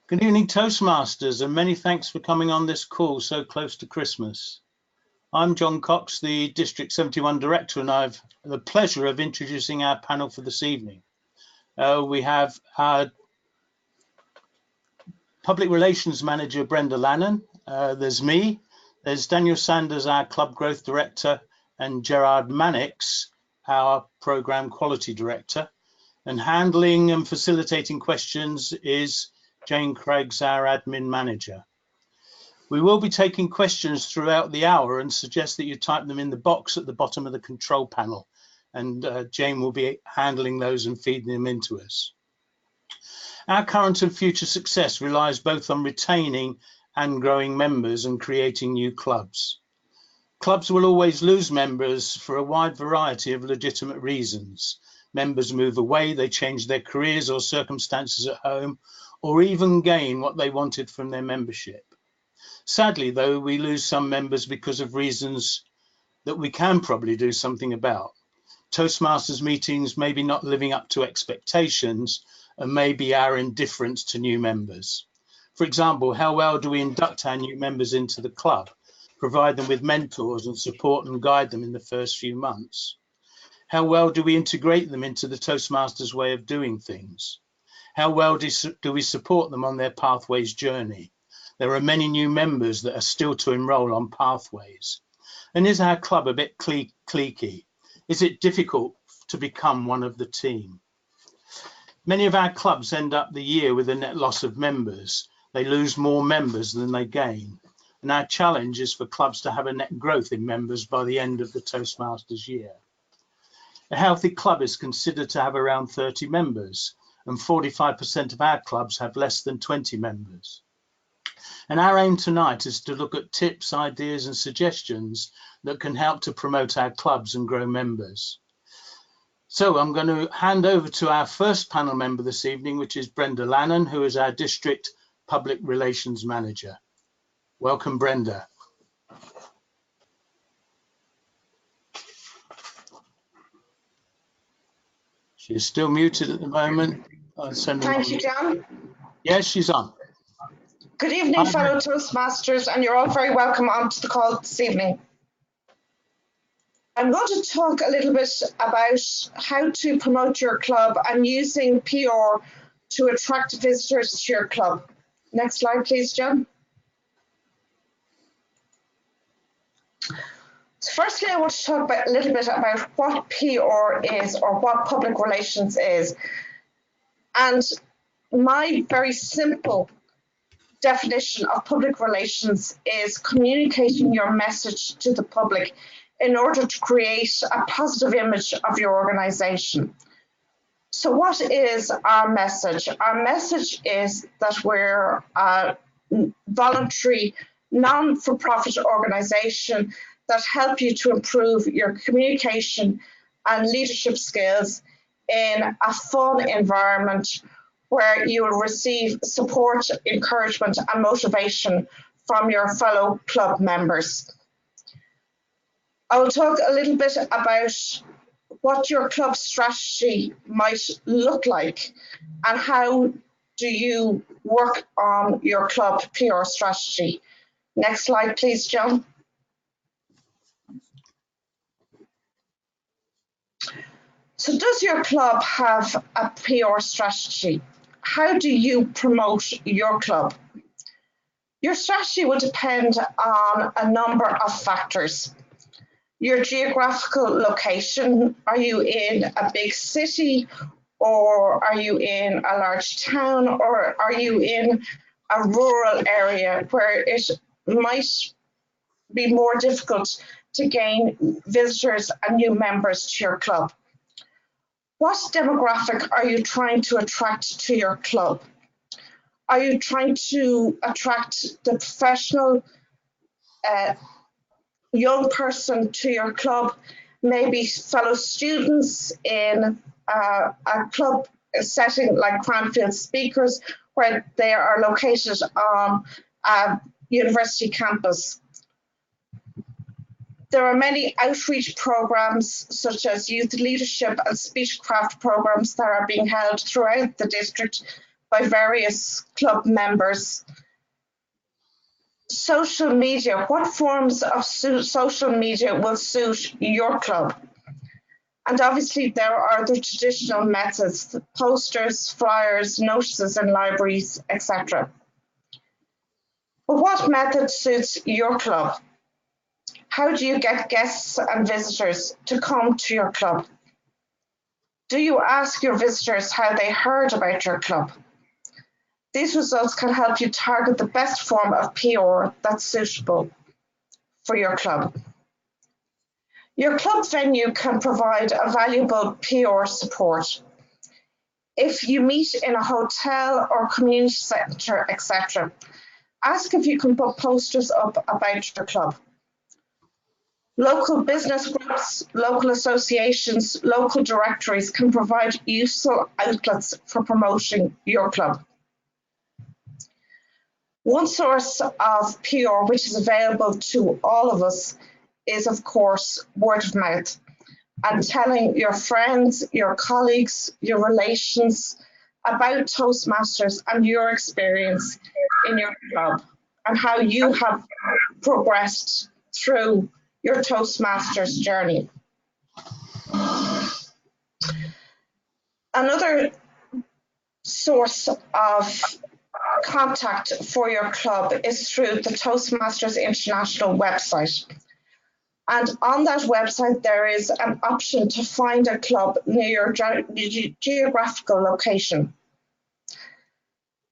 Good evening, Toastmasters, and many thanks for coming on this call so close to Christmas. I'm John Cox, the District 71 Director, and I've the pleasure of introducing our panel for this evening. We have our Public Relations Manager, Brenda Lannon. There's me. There's Daniel Sanders, our Club Growth Director, and Gerard Mannix, our Programme Quality Director. And handling and facilitating questions is Jane Craigs, our Admin Manager. We will be taking questions throughout the hour and suggest that you type them in the box at the bottom of the control panel, and Jane will be handling those and feeding them into us. Our current and future success relies both on retaining and growing members and creating new clubs. Clubs will always lose members for a wide variety of legitimate reasons. Members move away, they change their careers or circumstances at home, or even gain what they wanted from their membership. Sadly, though, we lose some members because of reasons that we can probably do something about. Toastmasters meetings may be not living up to expectations, and maybe our indifference to new members. For example, how well do we induct our new members into the club, provide them with mentors and support and guide them in the first few months? How well do we integrate them into the Toastmasters way of doing things? How well do we support them on their Pathways journey? There are many new members that are still to enroll on Pathways. And is our club a bit cliquey? Is it difficult to become one of the team? Many of our clubs end up the year with a net loss of members. They lose more members than they gain. And our challenge is for clubs to have a net growth in members by the end of the Toastmasters year. A healthy club is considered to have around 30 members, and 45% of our clubs have less than 20 members. And our aim tonight is to look at tips, ideas and suggestions that can help to promote our clubs and grow members. So I'm going to hand over to our first panel member this evening, which is Brenda Lannon, who is our District Public Relations Manager. Welcome, Brenda. She's still muted at the moment. Thank you, John. Yes, she's on. Good evening, fellow Toastmasters, and you're all very welcome onto the call this evening. I'm going to talk a little bit about how to promote your club and using PR to attract visitors to your club. Next slide, please, John. So firstly, I want to talk a little bit about what PR is, or what public relations is. And my very simple definition of public relations is communicating your message to the public in order to create a positive image of your organization. So what is our message? Our message is that we're a voluntary, non-for-profit organization that help you to improve your communication and leadership skills in a fun environment where you will receive support, encouragement and motivation from your fellow club members. I will talk a little bit about what your club strategy might look like and how do you work on your club PR strategy. Next slide, please, John. So does your club have a PR strategy? How do you promote your club? Your strategy will depend on a number of factors. Your geographical location, are you in a big city, or are you in a large town, or are you in a rural area where it might be more difficult to gain visitors and new members to your club? What demographic are you trying to attract to your club? Are you trying to attract the professional young person to your club, maybe fellow students in a club setting like Cranfield Speakers, where they are located on a university campus? There are many outreach programs such as youth leadership and speechcraft programs that are being held throughout the district by various club members. Social media, what forms of social media will suit your club? And obviously there are the traditional methods, posters, flyers, notices in libraries, etc. But what method suits your club? How do you get guests and visitors to come to your club? Do you ask your visitors how they heard about your club? These results can help you target the best form of PR that's suitable for your club. Your club venue can provide a valuable PR support. If you meet in a hotel or community centre, etc., ask if you can put posters up about your club. Local business groups, local associations, local directories can provide useful outlets for promoting your club. One source of PR which is available to all of us is, of course, word of mouth, and telling your friends, your colleagues, your relations about Toastmasters and your experience in your club and how you have progressed through your Toastmasters journey. Another source of contact for your club is through the Toastmasters International website. And on that website, there is an option to find a club near your geographical location.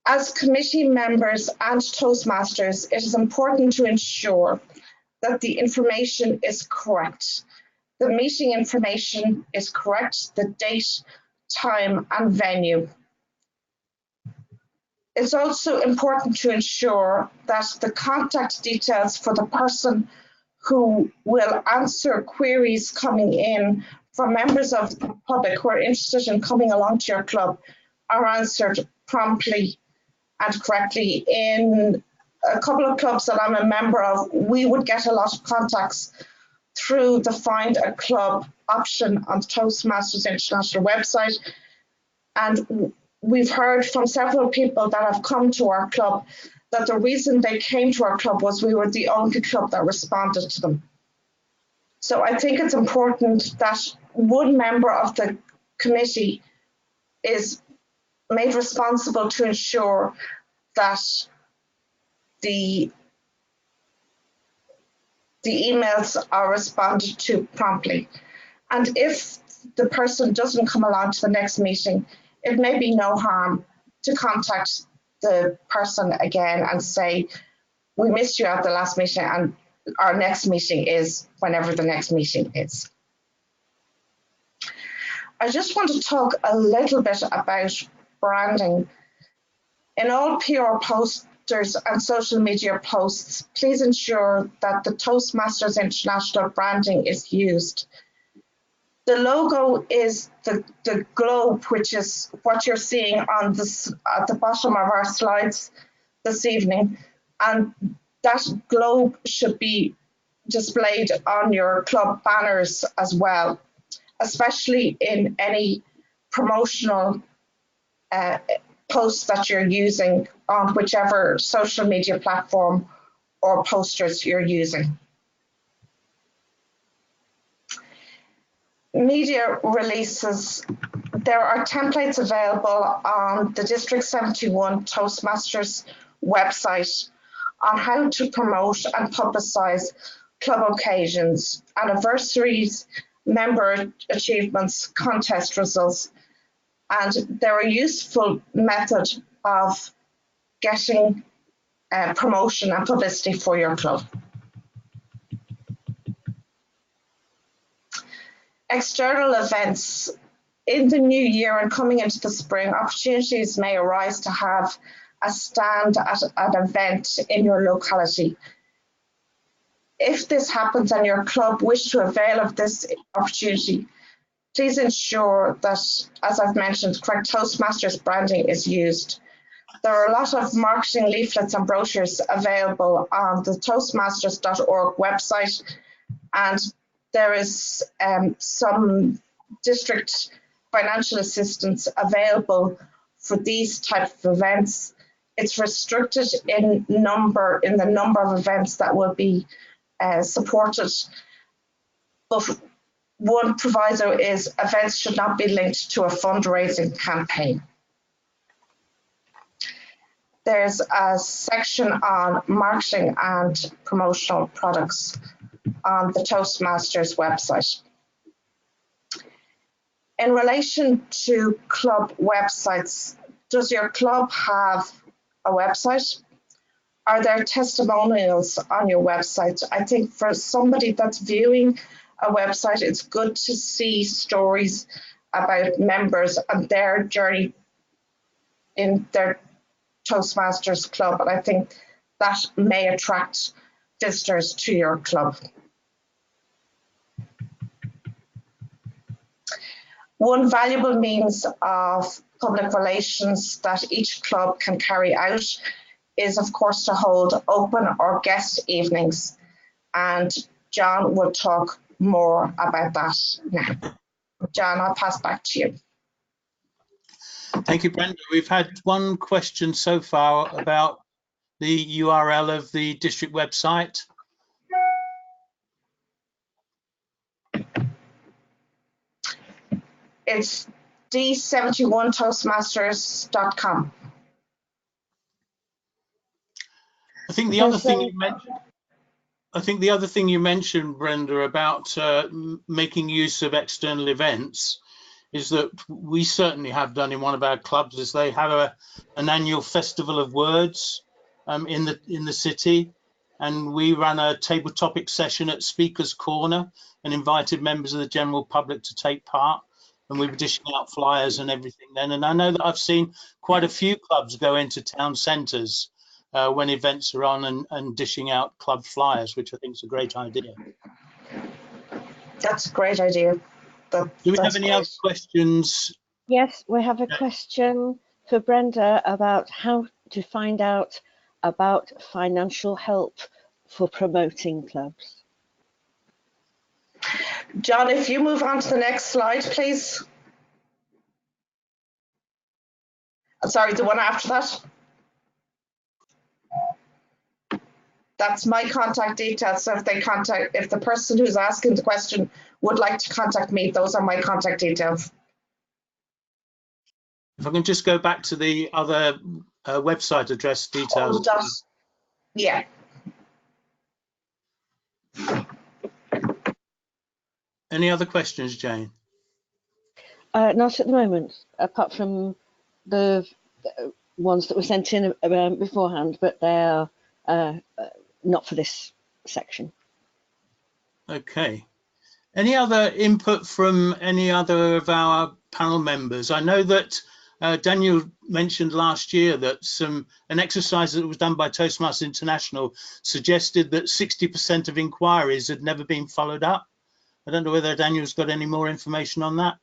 As committee members and Toastmasters, it is important to ensure that the information is correct. The meeting information is correct, the date, time, and venue. It's also important to ensure that the contact details for the person who will answer queries coming in from members of the public who are interested in coming along to your club are answered promptly and correctly. In a couple of clubs that I'm a member of, we would get a lot of contacts through the Find a Club option on the Toastmasters International website. And we've heard from several people that have come to our club that the reason they came to our club was we were the only club that responded to them. So I think it's important that one member of the committee is made responsible to ensure that the emails are responded to promptly. And if the person doesn't come along to the next meeting, it may be no harm to contact the person again and say, we missed you at the last meeting and our next meeting is whenever the next meeting is. I just want to talk a little bit about branding. In all PR posters and social media posts, please ensure that the Toastmasters International branding is used. The logo is the globe, which is what you're seeing on this at the bottom of our slides this evening. And that globe should be displayed on your club banners as well, especially in any promotional posts that you're using on whichever social media platform or posters you're using. Media releases, there are templates available on the District 71 Toastmasters website on how to promote and publicise club occasions, anniversaries, member achievements, contest results, and they're a useful method of getting promotion and publicity for your club. External events. In the new year and coming into the spring, opportunities may arise to have a stand at an event in your locality. If this happens and your club wish to avail of this opportunity, please ensure that, as I've mentioned, correct Toastmasters branding is used. There are a lot of marketing leaflets and brochures available on the toastmasters.org website, and there is some district financial assistance available for these type of events. It's restricted in the number of events that will be supported. But one proviso is events should not be linked to a fundraising campaign. There's a section on marketing and promotional products on the Toastmasters website. In relation to club websites, does your club have a website? Are there testimonials on your website? I think for somebody that's viewing a website, it's good to see stories about members and their journey in their Toastmasters club, and I think that may attract visitors to your club. One valuable means of public relations that each club can carry out is, of course, to hold open or guest evenings, and John will talk more about that now. John, I'll pass back to you. Thank you, Brenda. We've had one question so far about the URL of the district website. It's d71toastmasters.com. I think the other thing you mentioned, Brenda, about making use of external events is that we certainly have done in one of our clubs is they have an annual festival of words in the city, and we ran a table topic session at Speaker's Corner and invited members of the general public to take part, and we were dishing out flyers and everything then. And I know that I've seen quite a few clubs go into town centres when events are on and dishing out club flyers, which I think is a great idea. That's a great idea. Do we have any other questions? Yes, we have a question for Brenda about how to find out about financial help for promoting clubs. John, if you move on to the next slide, please. Sorry, the one after that. That's my contact details. So if the person who's asking the question would like to contact me, those are my contact details. If I can just go back to the other website address details. Yeah. Any other questions, Jane? Not at the moment, apart from the ones that were sent in beforehand, but they are not for this section. Okay. Any other input from any other of our panel members? I know that Daniel mentioned last year that an exercise that was done by Toastmasters International suggested that 60% of inquiries had never been followed up. I don't know whether Daniel's got any more information on that.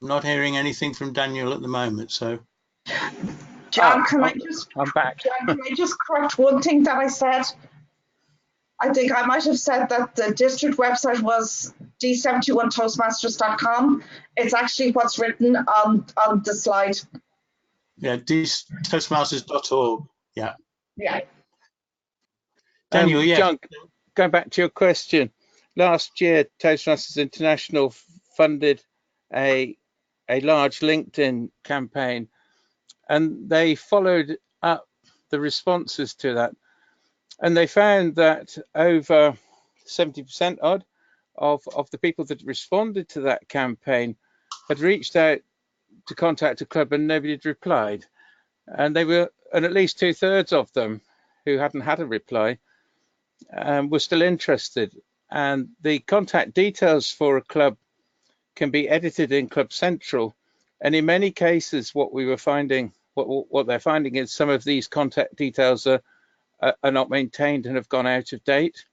I'm not hearing anything from Daniel at the moment, so. John, I'm back. John, can I just correct one thing that I said? I think I might have said that the district website was d71toastmasters.com. It's actually what's written on the slide. Yeah, toastmasters.org. Yeah. Yeah. Daniel, yeah. John, going back to your question, last year Toastmasters International funded a large LinkedIn campaign, and they followed up the responses to that, and they found that over 70% odd of the people that responded to that campaign had reached out to contact a club and nobody had replied, and at least 2/3 of them who hadn't had a reply were still interested. And the contact details for a club can be edited in Club Central, and in many cases what they're finding is some of these contact details are not maintained and have gone out of date,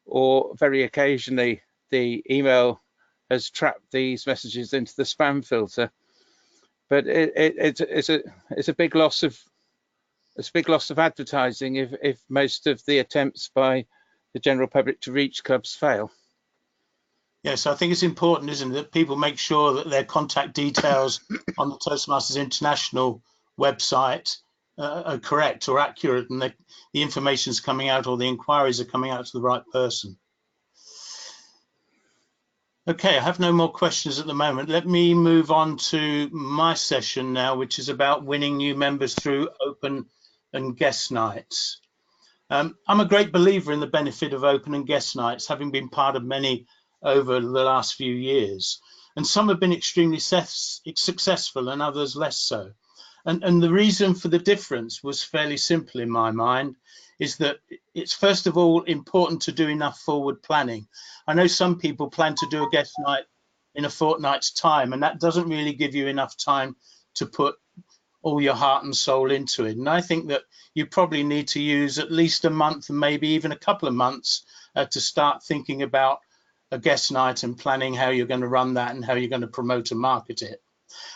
or very occasionally the email has trapped these messages into the spam filter. But it's a big loss of it's a big loss of advertising if most of the attempts by the general public to reach clubs fail. Yes, I think it's important, isn't it, that people make sure that their contact details on the Toastmasters International website are correct or accurate, and the information's coming out, or the inquiries are coming out to the right person. Okay, I have no more questions at the moment. Let me move on to my session now, which is about winning new members through open and guest nights. I'm a great believer in the benefit of open and guest nights, having been part of many over the last few years. And some have been extremely successful and others less so. And the reason for the difference was fairly simple in my mind, is that it's first of all important to do enough forward planning. I know some people plan to do a guest night in a fortnight's time, and that doesn't really give you enough time to put all your heart and soul into it. And I think that you probably need to use at least a month and maybe even a couple of months to start thinking about a guest night and planning how you're going to run that and how you're going to promote and market it.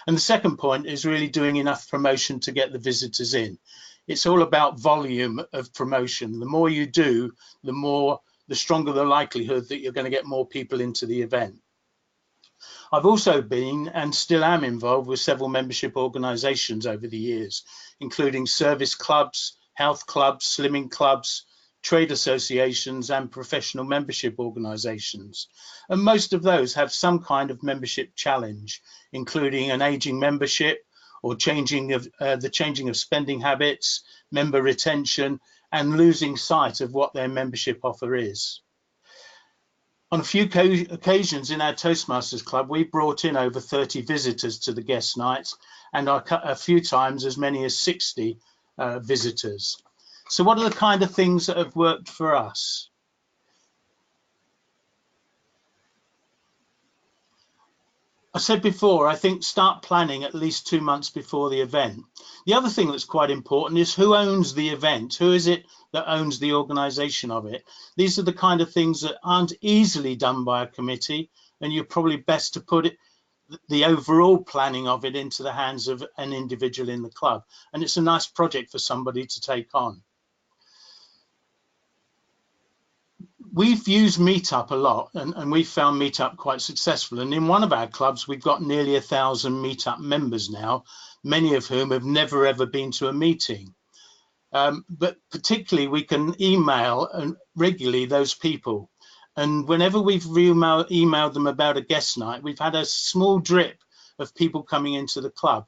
And the second point is really doing enough promotion to get the visitors in. It's all about volume of promotion. The more you do, the stronger the likelihood that you're going to get more people into the event. I've also been and still am involved with several membership organisations over the years, including service clubs, health clubs, slimming clubs, trade associations and professional membership organisations. And most of those have some kind of membership challenge, including an ageing membership or the changing of spending habits, member retention, and losing sight of what their membership offer is. On a few occasions in our Toastmasters Club, we brought in over 30 visitors to the guest nights, and a few times as many as 60 visitors. So what are the kind of things that have worked for us? I said before, I think start planning at least 2 months before the event. The other thing that's quite important is who owns the event. Who is it that owns the organisation of it? These are the kind of things that aren't easily done by a committee, and you're probably best to put the overall planning of it into the hands of an individual in the club. And it's a nice project for somebody to take on. We've used Meetup a lot, and we've found Meetup quite successful. And in one of our clubs, we've got nearly 1,000 Meetup members now, many of whom have never ever been to a meeting. But particularly, we can email regularly those people. And whenever we've emailed them about a guest night, we've had a small drip of people coming into the club.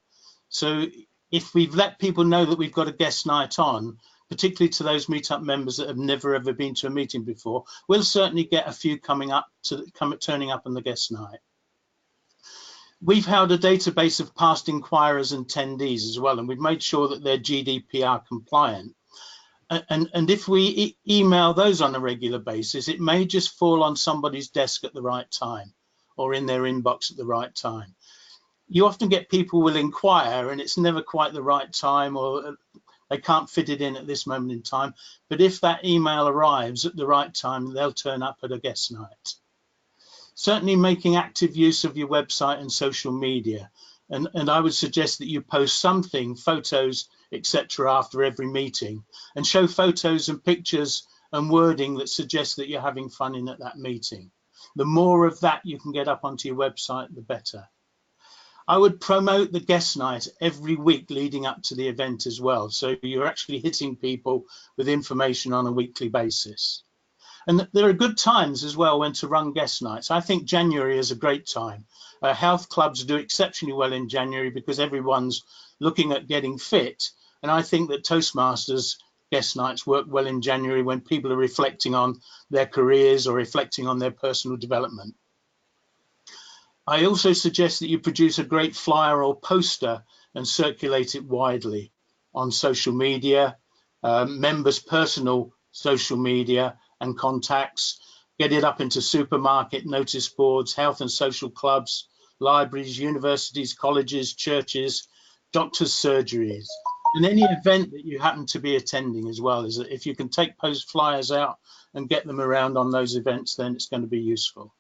So if we've let people know that we've got a guest night on, particularly to those Meetup members that have never ever been to a meeting before, we'll certainly get a few turning up on the guest night. We've held a database of past inquirers and attendees as well, and we've made sure that they're GDPR compliant. And if we email those on a regular basis, it may just fall on somebody's desk at the right time or in their inbox at the right time. You often get people will inquire and it's never quite the right time, or they can't fit it in at this moment in time. But if that email arrives at the right time, they'll turn up at a guest night. Certainly making active use of your website and social media. And I would suggest that you post something, photos, etc. after every meeting, and show photos and pictures and wording that suggests that you're having fun in at that meeting. The more of that you can get up onto your website, the better. I would promote the guest night every week leading up to the event as well, so you're actually hitting people with information on a weekly basis. And there are good times as well when to run guest nights. I think January is a great time. Health clubs do exceptionally well in January because everyone's looking at getting fit. And I think that Toastmasters guest nights work well in January when people are reflecting on their careers or reflecting on their personal development. I also suggest that you produce a great flyer or poster and circulate it widely on social media, members' personal social media and contacts. Get it up into supermarket notice boards, health and social clubs, libraries, universities, colleges, churches, doctors' surgeries, and any event that you happen to be attending as well. Is that if you can take post flyers out and get them around on those events, then it's going to be useful.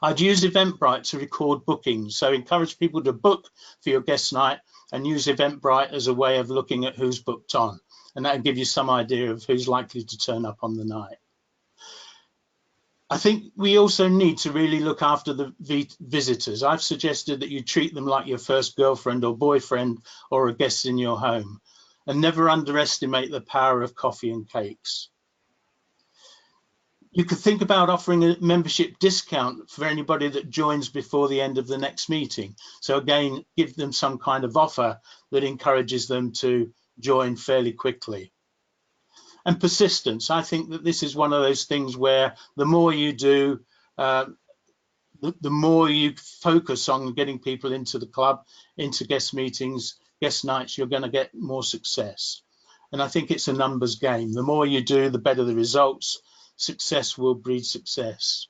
I'd use Eventbrite to record bookings, so encourage people to book for your guest night and use Eventbrite as a way of looking at who's booked on, and that'll give you some idea of who's likely to turn up on the night. I think we also need to really look after the visitors. I've suggested that you treat them like your first girlfriend or boyfriend or a guest in your home, and never underestimate the power of coffee and cakes. You could think about offering a membership discount for anybody that joins before the end of the next meeting. So again, give them some kind of offer that encourages them to join fairly quickly. And persistence. I think that this is one of those things where the more you do, the more you focus on getting people into the club, into guest meetings, guest nights, you're going to get more success. And I think it's a numbers game. The more you do, the better the results. Success will breed success.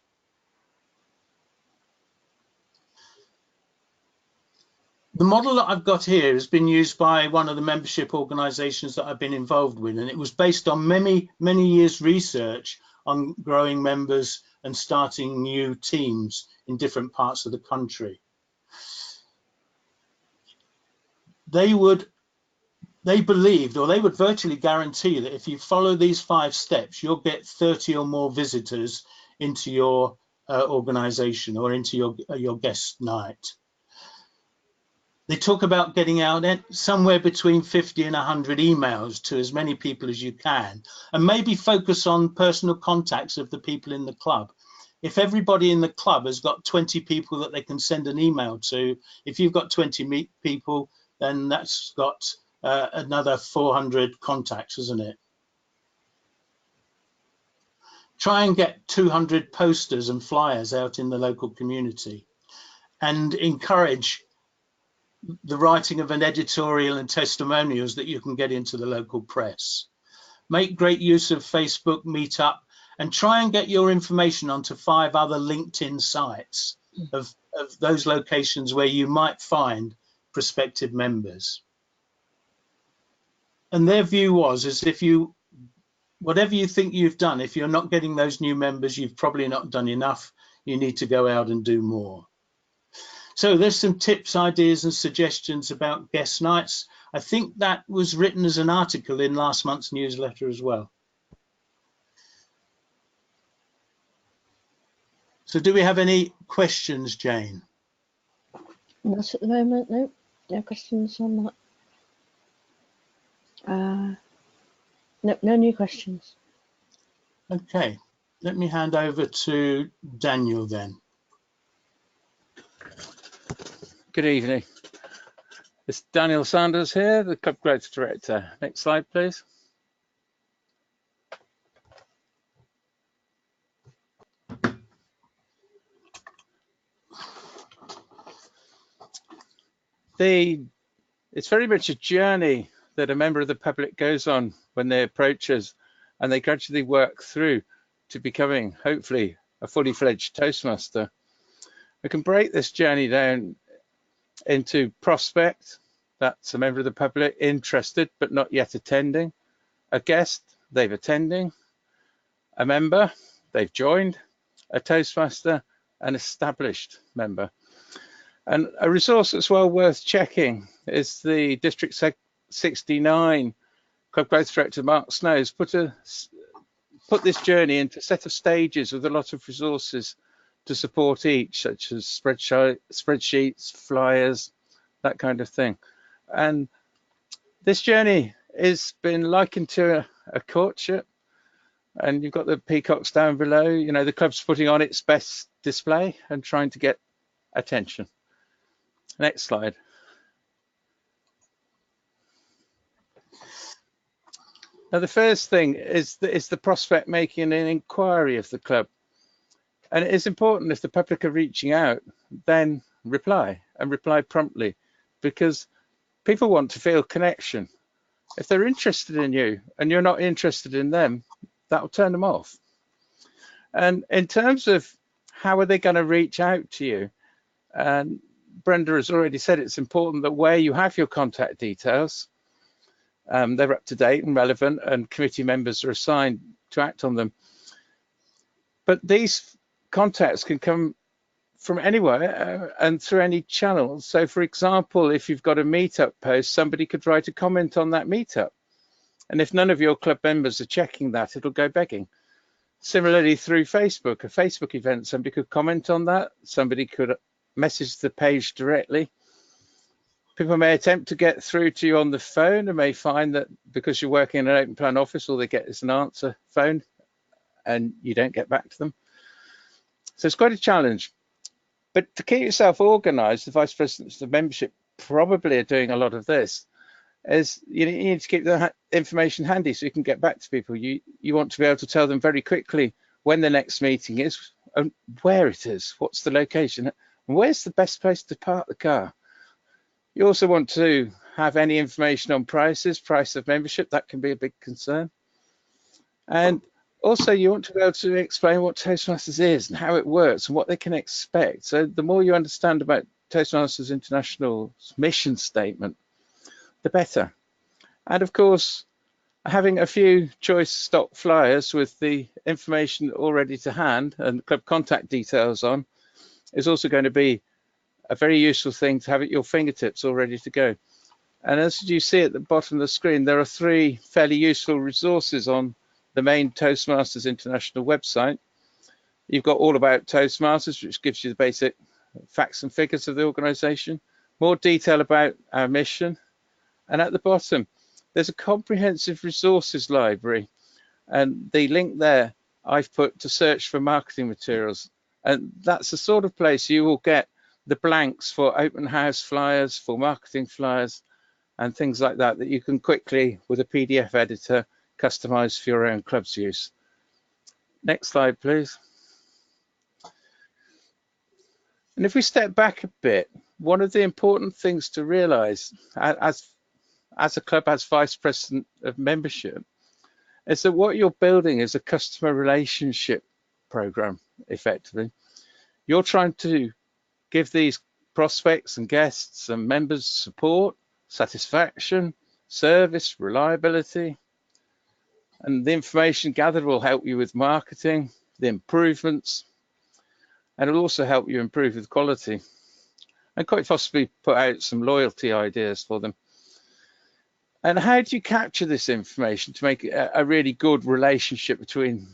The model that I've got here has been used by one of the membership organizations that I've been involved with, and it was based on many years research on growing members and starting new teams in different parts of the country. They believed, or they would virtually guarantee, that if you follow these 5 steps, you'll get 30 or more visitors into your organization or into your guest night. They talk about getting out somewhere between 50 and 100 emails to as many people as you can, and maybe focus on personal contacts of the people in the club. If everybody in the club has got 20 people that they can send an email to, if you've got 20 people, then that's got another 400 contacts, isn't it? Try and get 200 posters and flyers out in the local community, and encourage the writing of an editorial and testimonials that you can get into the local press. Make great use of Facebook Meetup, and try and get your information onto 5 other LinkedIn sites of those locations where you might find prospective members. And their view was, is if you, whatever you think you've done, if you're not getting those new members, you've probably not done enough. You need to go out and do more. So there's some tips, ideas and suggestions about guest nights. I think that was written as an article in last month's newsletter as well. So do we have any questions, Jane? Not at the moment, no. No questions on that. No new questions. Okay, let me hand over to Daniel then. Good evening. It's Daniel Sanders here, the Club Growth Director. Next slide, please. It's very much a journey that a member of the public goes on when they approach us, and they gradually work through to becoming, hopefully, a fully fledged Toastmaster. We can break this journey down into prospect, that's a member of the public interested but not yet attending, a guest, they've attending, a member, they've joined, a Toastmaster, an established member. And a resource that's well worth checking is the District 69 Club Growth Director Mark Snow's put this journey into a set of stages with a lot of resources to support each, such as spreadsheets, flyers, that kind of thing. And this journey has been likened to a courtship, and you've got the peacocks down below. You know, the club's putting on its best display and trying to get attention. Next slide. Now, the first thing is the prospect making an inquiry of the club. And it is important, if the public are reaching out, then reply, and reply promptly, because people want to feel connection. If they're interested in you and you're not interested in them, that will turn them off. And in terms of how are they going to reach out to you, and Brenda has already said it's important that where you have your contact details, they're up to date and relevant, and committee members are assigned to act on them. But these contacts can come from anywhere and through any channels. So for example, if you've got a meetup post, somebody could write a comment on that meetup. And if none of your club members are checking that, it'll go begging. Similarly, through Facebook, a Facebook event, somebody could comment on that. Somebody could message the page directly. People may attempt to get through to you on the phone and may find that because you're working in an open plan office, all they get is an answer phone and you don't get back to them. So it's quite a challenge. But to keep yourself organized, the vice presidents of membership probably are doing a lot of this, is you need to keep the information handy so you can get back to people. You want to be able to tell them very quickly when the next meeting is and where it is, what's the location, and where's the best place to park the car. You also want to have any information on prices, price of membership, that can be a big concern. And also you want to be able to explain what Toastmasters is and how it works and what they can expect. So the more you understand about Toastmasters International's mission statement, the better. And of course, having a few choice stock flyers with the information already to hand and club contact details on is also going to be a very useful thing to have at your fingertips all ready to go. And as you see at the bottom of the screen, there are 3 fairly useful resources on the main Toastmasters International website. You've got all about Toastmasters, which gives you the basic facts and figures of the organization, more detail about our mission, and at the bottom, there's a comprehensive resources library, and the link there I've put to search for marketing materials. And that's the sort of place you will get the blanks for open house flyers, for marketing flyers, and things like that, that you can quickly, with a PDF editor, customize for your own club's use. Next slide, please. And if we step back a bit, one of the important things to realize as a club, as vice president of membership, is that what you're building is a customer relationship program, effectively. You're trying to give these prospects and guests and members support, satisfaction, service, reliability, and the information gathered will help you with marketing, the improvements, and it'll also help you improve with quality and quite possibly put out some loyalty ideas for them. And how do you capture this information to make a really good relationship between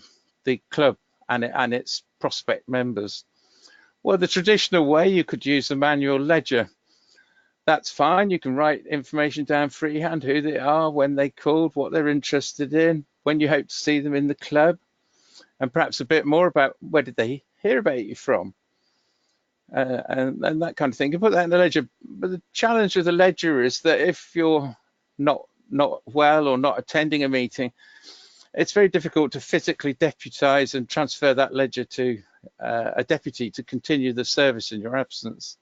the club and its prospect members? Well, the traditional way, you could use a manual ledger. That's fine. You can write information down freehand, who they are, when they called, what they're interested in, when you hope to see them in the club, and perhaps a bit more about where did they hear about you from, and that kind of thing. You put that in the ledger. But the challenge with the ledger is that if you're not well or not attending a meeting, it's very difficult to physically deputize and transfer that ledger to a deputy to continue the service in your absence.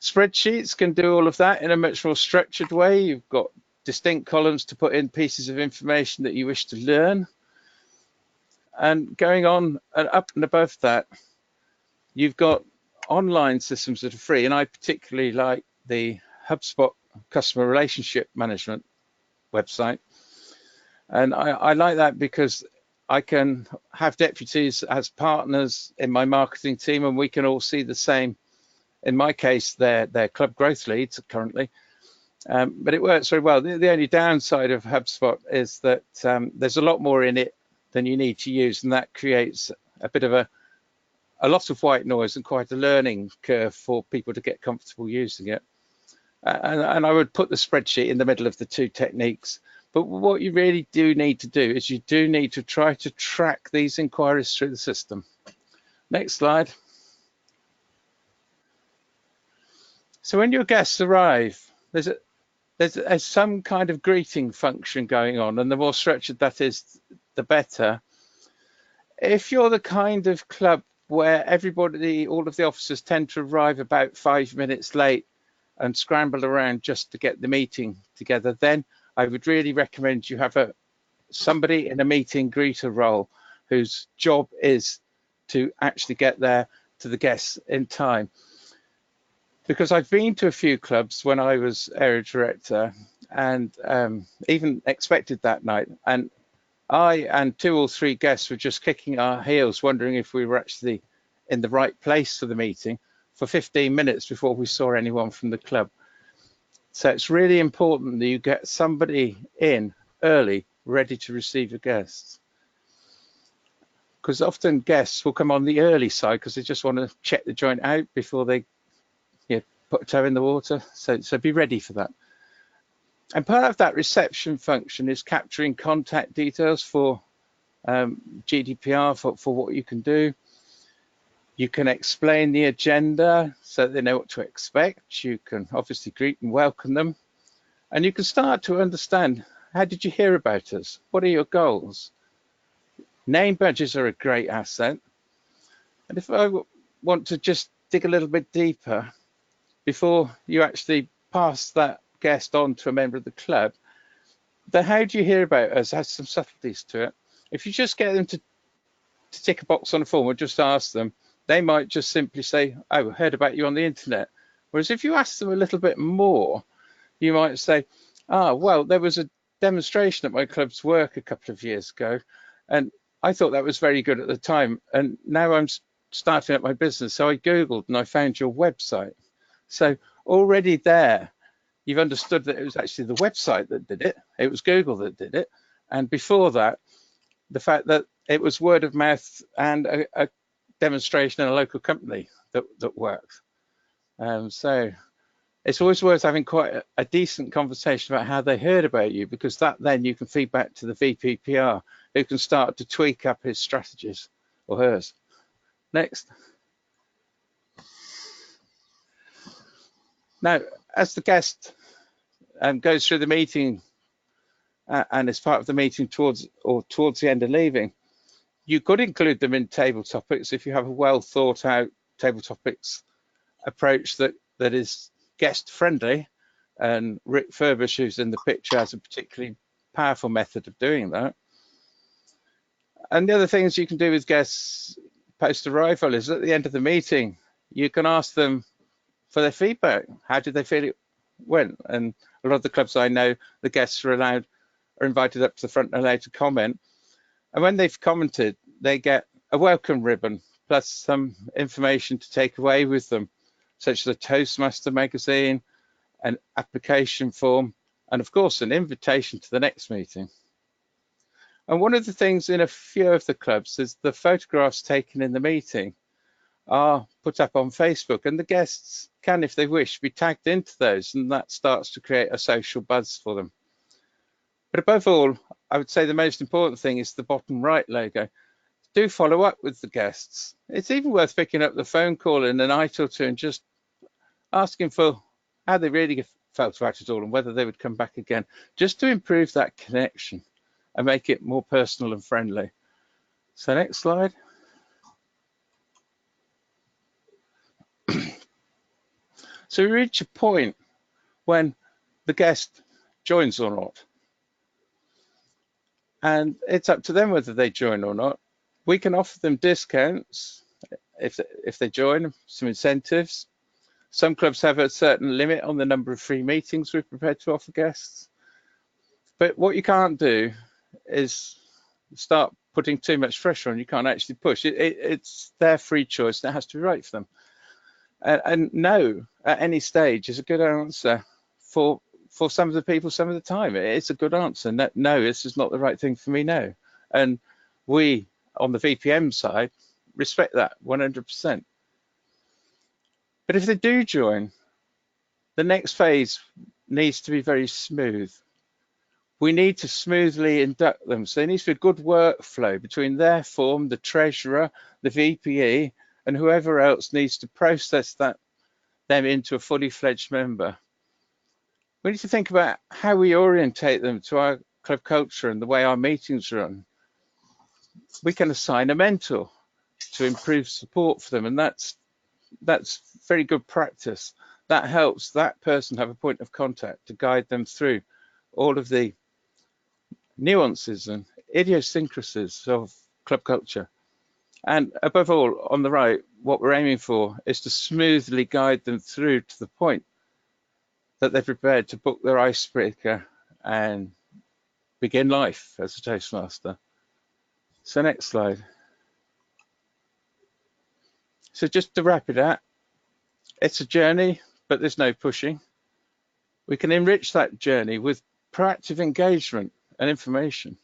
Spreadsheets can do all of that in a much more structured way. You've got distinct columns to put in pieces of information that you wish to learn. And going on and up and above that, you've got online systems that are free. And I particularly like the HubSpot customer relationship management website. And I like that because I can have deputies as partners in my marketing team, and we can all see the same. In my case, they're club growth leads currently, but it works very well. The only downside of HubSpot is that there's a lot more in it than you need to use, and that creates a bit of a lot of white noise and quite a learning curve for people to get comfortable using it. And I would put the spreadsheet in the middle of the 2 techniques. But what you really do need to do is you do need to try to track these inquiries through the system. Next slide. So when your guests arrive, there's some kind of greeting function going on, and the more structured that is, the better. If you're the kind of club where everybody, all of the officers tend to arrive about 5 minutes late and scramble around just to get the meeting together, then I would really recommend you have somebody in a meeting greeter role whose job is to actually get there to the guests in time. Because I've been to a few clubs when I was area director and even expected that night, and I and 2 or 3 guests were just kicking our heels, wondering if we were actually in the right place for the meeting for 15 minutes before we saw anyone from the club. So it's really important that you get somebody in early, ready to receive your guests. Because often guests will come on the early side because they just want to check the joint out before they put a toe in the water. So be ready for that. And part of that reception function is capturing contact details for GDPR for what you can do. You can explain the agenda so they know what to expect. You can obviously greet and welcome them. And you can start to understand, how did you hear about us? What are your goals? Name badges are a great asset. And if I want to just dig a little bit deeper, before you actually pass that guest on to a member of the club, the how do you hear about us has some subtleties to it. If you just get them to tick a box on a form or just ask them, they might just simply say, oh, I heard about you on the internet. Whereas if you ask them a little bit more, you might say, well, there was a demonstration at my club's work a couple of years ago, and I thought that was very good at the time. And now I'm starting up my business, so I Googled and I found your website. So already there, you've understood that it was actually the website that did it. It was Google that did it. And before that, the fact that it was word of mouth and a demonstration in a local company that worked. So it's always worth having quite a decent conversation about how they heard about you, because that then you can feed back to the VPPR, who can start to tweak up his strategies or hers. Next. Now, as the guest goes through the meeting and as part of the meeting towards the end of leaving, you could include them in table topics if you have a well thought out table topics approach that is guest friendly. And Rick Furbish, who's in the picture, has a particularly powerful method of doing that. And the other things you can do with guests post arrival is at the end of the meeting, you can ask them for their feedback. How did they feel it went? And a lot of the clubs I know, the guests are invited up to the front and allowed to comment. And when they've commented, they get a welcome ribbon plus some information to take away with them, such as a Toastmaster magazine, an application form, and of course, an invitation to the next meeting. And one of the things in a few of the clubs is the photographs taken in the meeting are put up on Facebook, and the guests can, if they wish, be tagged into those, and that starts to create a social buzz for them. But above all, I would say the most important thing is the bottom right logo. Do follow up with the guests. It's even worth picking up the phone call in a night or two and just asking for how they really felt about it all and whether they would come back again, just to improve that connection and make it more personal and friendly. So next slide. So we reach a point when the guest joins or not. And it's up to them whether they join or not. We can offer them discounts if they join, some incentives. Some clubs have a certain limit on the number of free meetings we're prepared to offer guests. But what you can't do is start putting too much pressure on. You can't actually push. It's their free choice and it has to be right for them. And no, at any stage is a good answer for some of the people some of the time. It's a good answer. No, this is not the right thing for me now. And we, on the VPM side, respect that 100%. But if they do join, the next phase needs to be very smooth. We need to smoothly induct them. So there needs to be a good workflow between their form, the treasurer, the VPE, and whoever else needs to process them into a fully fledged member. We need to think about how we orientate them to our club culture and the way our meetings run. We can assign a mentor to improve support for them, and that's very good practice. That helps that person have a point of contact to guide them through all of the nuances and idiosyncrasies of club culture. And above all, on the right, what we're aiming for is to smoothly guide them through to the point that they're prepared to book their icebreaker and begin life as a Toastmaster. So next slide. So just to wrap it up, it's a journey, but there's no pushing. We can enrich that journey with proactive engagement and information.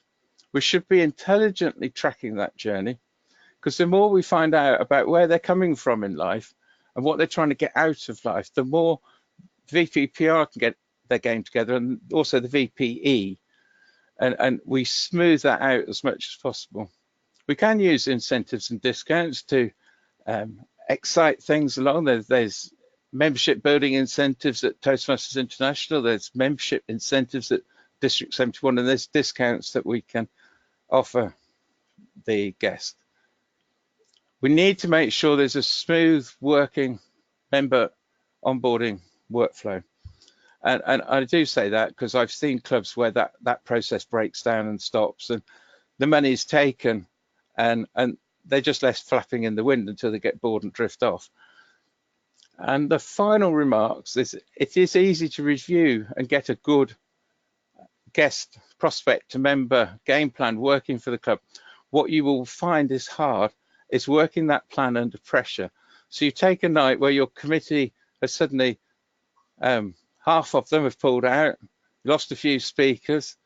We should be intelligently tracking that journey, because the more we find out about where they're coming from in life and what they're trying to get out of life, the more VPPR can get their game together, and also the VPE, and we smooth that out as much as possible. We can use incentives and discounts to excite things along. There's membership building incentives at Toastmasters International, there's membership incentives at District 71, and there's discounts that we can offer the guest. We need to make sure there's a smooth working member onboarding workflow. And I do say that because I've seen clubs where that process breaks down and stops, and the money's taken and they're just left flapping in the wind until they get bored and drift off. And the final remarks is, it is easy to review and get a good guest prospect to member game plan working for the club. What you will find is hard is working that plan under pressure. So you take a night where your committee has suddenly, half of them have pulled out, lost a few speakers,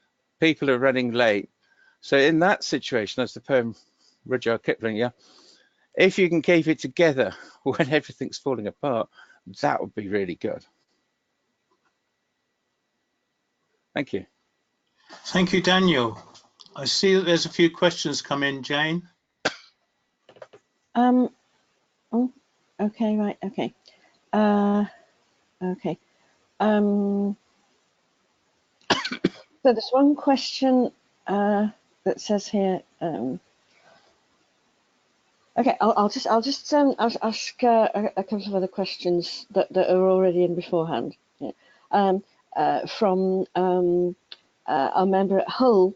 people are running late. So in that situation, as the poem Rudyard Kipling, yeah, if you can keep it together when everything's falling apart, that would be really good. Thank you. Thank you, Daniel. I see that there's a few questions come in, Jane. Oh, okay, right, okay. Okay. So there's one question that says here. Okay, I'll just ask a couple of other questions that are already in beforehand. Yeah. From our member at Hull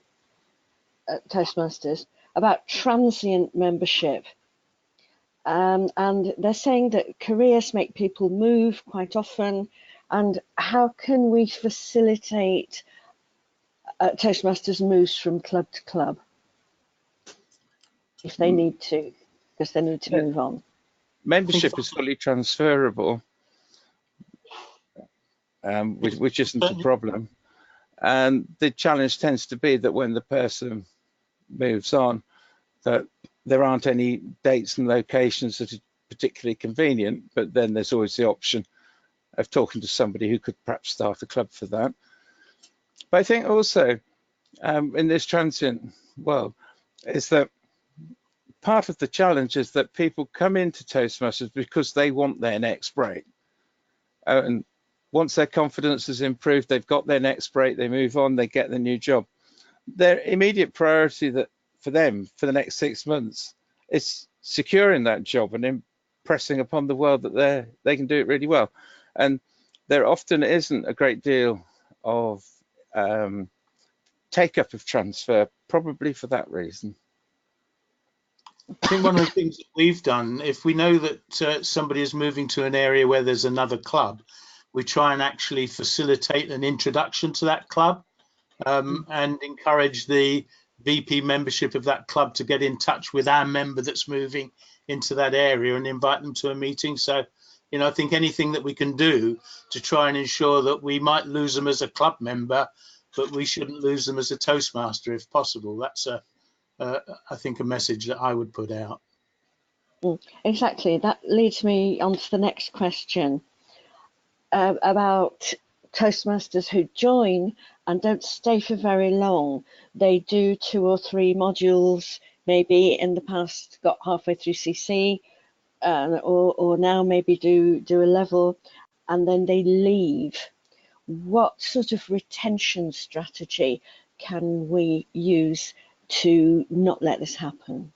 at Toastmasters about transient membership. And they're saying that careers make people move quite often, and how can we facilitate Toastmasters moves from club to club if they need to, because they need to move on? Membership is fully transferable, which isn't a problem. And the challenge tends to be that when the person moves on, that there aren't any dates and locations that are particularly convenient, but then there's always the option of talking to somebody who could perhaps start a club for that. But I think also in this transient world is that part of the challenge is that people come into Toastmasters because they want their next break. And once their confidence has improved, they've got their next break, they move on, they get the new job. Their immediate priority that for them for the next 6 months is securing that job and impressing upon the world that they can do it really well. And there often isn't a great deal of take up of transfer, probably for that reason. I think one of the things that we've done, if we know that somebody is moving to an area where there's another club, we try and actually facilitate an introduction to that club and encourage the VP membership of that club to get in touch with our member that's moving into that area and invite them to a meeting. So, you know, I think anything that we can do to try and ensure that we might lose them as a club member, but we shouldn't lose them as a Toastmaster if possible. That's I think a message that I would put out. Exactly. That leads me on to the next question about Toastmasters who join and don't stay for very long. They do 2 or 3 modules, maybe in the past got halfway through CC, or now maybe do a level, and then they leave. What sort of retention strategy can we use to not let this happen?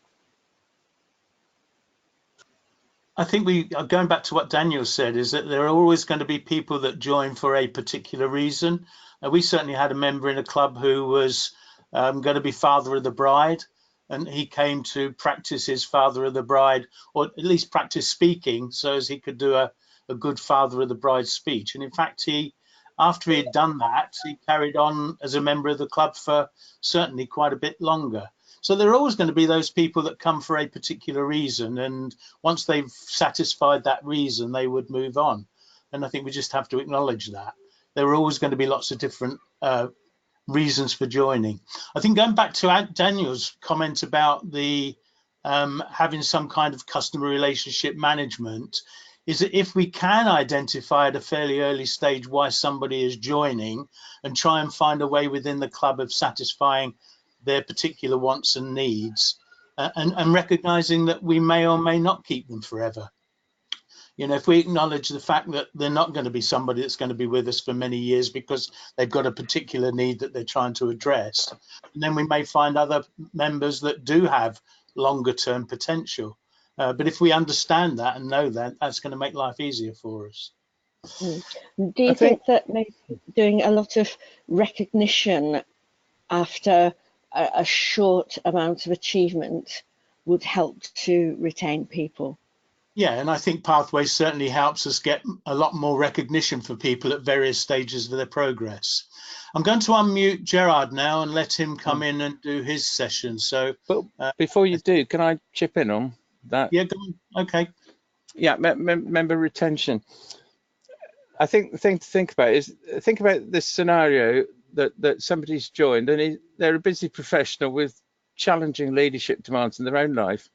I think we are going back to what Daniel said, is that there are always going to be people that join for a particular reason. We certainly had a member in a club who was going to be father of the bride, and he came to practice his father of the bride, or at least practice speaking, so as he could do a good father of the bride speech. And in fact, he after he had done that, he carried on as a member of the club for certainly quite a bit longer. So there are always going to be those people that come for a particular reason, and once they've satisfied that reason, they would move on. And I think we just have to acknowledge that. There are always going to be lots of different reasons for joining. I think going back to Daniel's comment about the having some kind of customer relationship management, is that if we can identify at a fairly early stage why somebody is joining and try and find a way within the club of satisfying their particular wants and needs, and recognizing that we may or may not keep them forever. You know, if we acknowledge the fact that they're not going to be somebody that's going to be with us for many years because they've got a particular need that they're trying to address, and then we may find other members that do have longer term potential. But if we understand that and know that, that's going to make life easier for us. Do you think that maybe doing a lot of recognition after a short amount of achievement would help to retain people? Yeah, and I think Pathways certainly helps us get a lot more recognition for people at various stages of their progress. I'm going to unmute Gerard now and let him come in and do his session. So, but before you do, can I chip in on that? Yeah, go on. Okay. Yeah, member retention. I think the thing to think about is think about this scenario that somebody's joined and they're a busy professional with challenging leadership demands in their own life,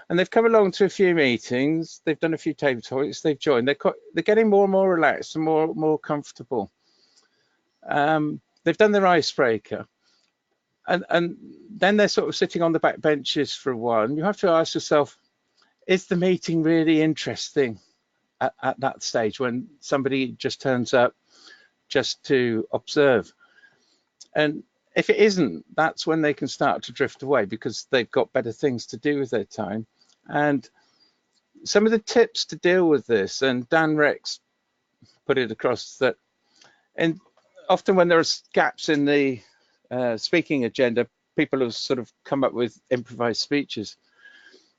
and they've come along to a few meetings, they've done a few table talks, they've joined, they're getting more and more relaxed and more comfortable. They've done their icebreaker, and then they're sort of sitting on the back benches for a while, and you have to ask yourself, is the meeting really interesting at that stage when somebody just turns up just to observe? And if it isn't, that's when they can start to drift away because they've got better things to do with their time. And some of the tips to deal with this, and Dan Rex put it across, that and often when there are gaps in the speaking agenda, people have sort of come up with improvised speeches.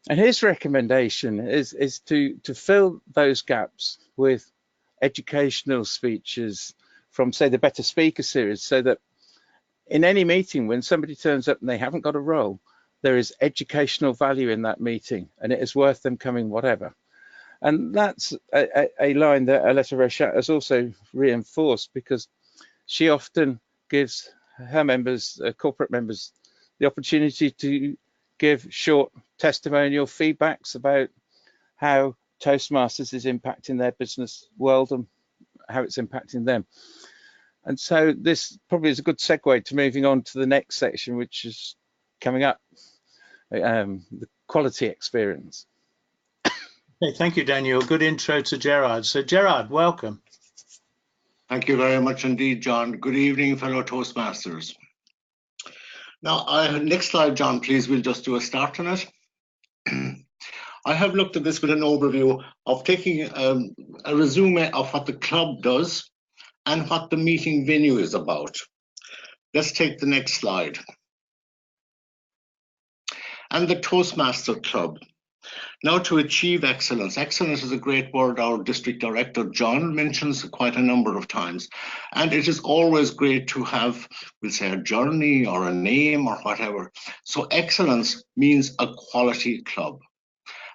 And his recommendation is to fill those gaps with educational speeches from, say, the Better Speaker series, so that in any meeting, when somebody turns up and they haven't got a role, there is educational value in that meeting and it is worth them coming whatever. And that's a line that Aletta Rochat has also reinforced, because she often gives her members, corporate members, the opportunity to give short testimonial feedbacks about how Toastmasters is impacting their business world and how it's impacting them. And so this probably is a good segue to moving on to the next section, which is coming up, the quality experience. Okay, thank you, Daniel. Good intro to Gerard. So Gerard, welcome. Thank you very much indeed, John. Good evening, fellow Toastmasters. Now, next slide, John, please. We'll just do a start on it. I have looked at this with an overview of taking a resume of what the club does and what the meeting venue is about. Let's take the next slide. And the Toastmaster Club. Now, to achieve excellence. Excellence is a great word our district director, John, mentions quite a number of times. And it is always great to have, we'll say, a journey or a name or whatever. So excellence means a quality club.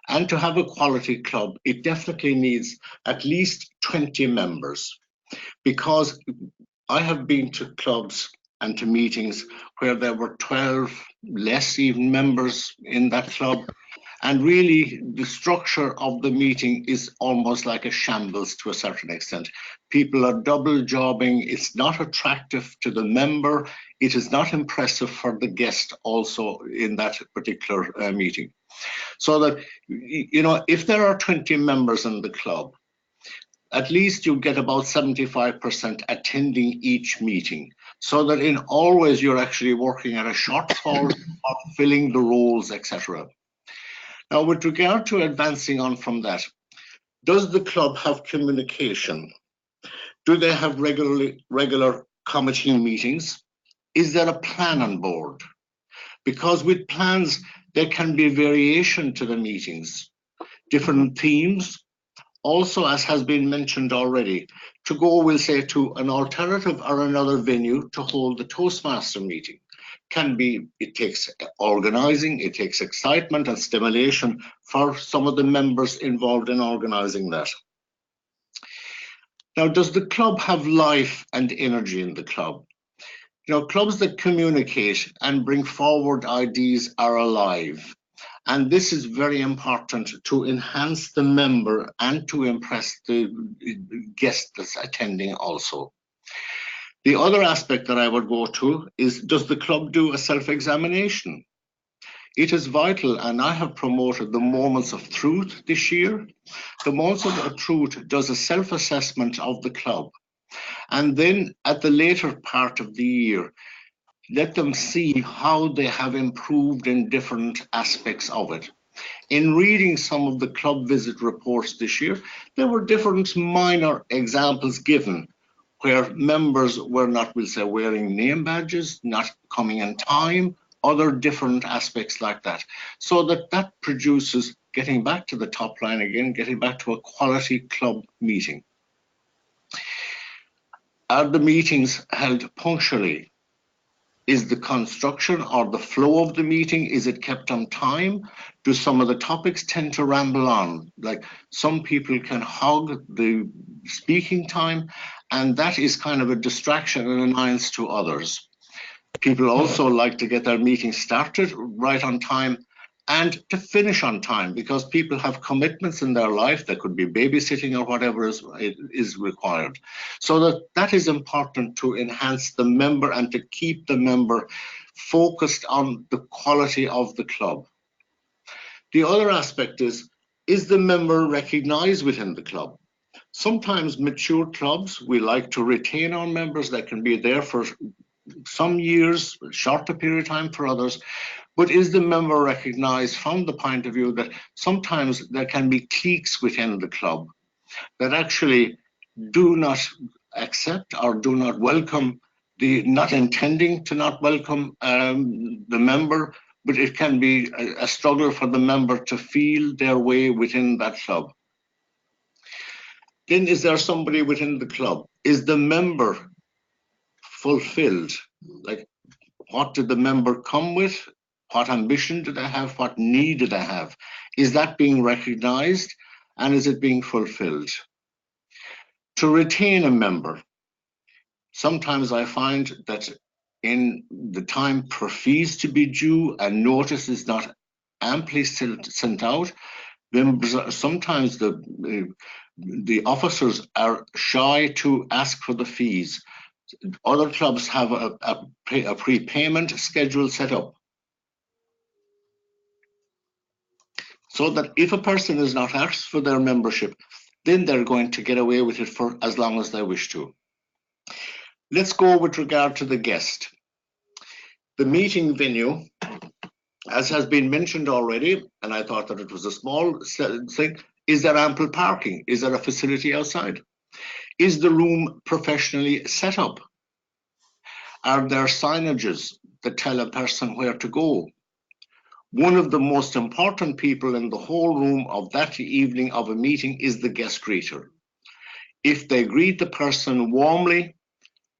And to have a quality club, it definitely needs at least 20 members. Because I have been to clubs and to meetings where there were 12, less even, members in that club. And really, the structure of the meeting is almost like a shambles to a certain extent. People are double jobbing. It's not attractive to the member. It is not impressive for the guest also in that particular meeting. So that, you know, if there are 20 members in the club, at least you get about 75% attending each meeting, so that in always you're actually working at a shortfall of filling the roles, etc. Now, with regard to advancing on from that, does the club have communication? Do they have regular committee meetings? Is there a plan on board? Because with plans, there can be variation to the meetings, different themes, Also, as has been mentioned already, to go, we'll say, to an alternative or another venue to hold the Toastmaster meeting. It takes organizing, it takes excitement and stimulation for some of the members involved in organizing that. Now, does the club have life and energy in the club? You know, clubs that communicate and bring forward ideas are alive. And this is very important to enhance the member and to impress the guest that's attending also. The other aspect that I would go to is, does the club do a self-examination? It is vital, and I have promoted the Moments of Truth this year. The Moments of Truth does a self-assessment of the club. And then at the later part of the year, let them see how they have improved in different aspects of it. In reading some of the club visit reports this year, there were different minor examples given where members were not, we'll say, wearing name badges, not coming in time, other different aspects like that. So that produces, getting back to the top line again, getting back to a quality club meeting. Are the meetings held punctually? Is the construction or the flow of the meeting, is it kept on time? Do some of the topics tend to ramble on? Like, some people can hog the speaking time, and that is kind of a distraction and annoyance to others. People also like to get their meeting started right on time and to finish on time, because people have commitments in their life. That could be babysitting or whatever is required. So that is important to enhance the member and to keep the member focused on the quality of the club. The other aspect is the member recognized within the club? Sometimes mature clubs, we like to retain our members that can be there for some years, a shorter period of time for others. But is the member recognized from the point of view that sometimes there can be cliques within the club that actually do not accept or do not welcome, not intending to not welcome the member, but it can be a struggle for the member to feel their way within that club. Then, is there somebody within the club? Is the member fulfilled? Like, what did the member come with? What ambition did they have? What need did they have? Is that being recognized, and is it being fulfilled? To retain a member, sometimes I find that in the time for fees to be due and notice is not amply sent out, sometimes the officers are shy to ask for the fees. Other clubs have a prepayment schedule set up, so that if a person is not asked for their membership, then they're going to get away with it for as long as they wish to. Let's go with regard to the guest. The meeting venue, as has been mentioned already, and I thought that it was a small thing, is there ample parking? Is there a facility outside? Is the room professionally set up? Are there signages that tell a person where to go? One of the most important people in the whole room of that evening of a meeting is the guest greeter. If they greet the person warmly,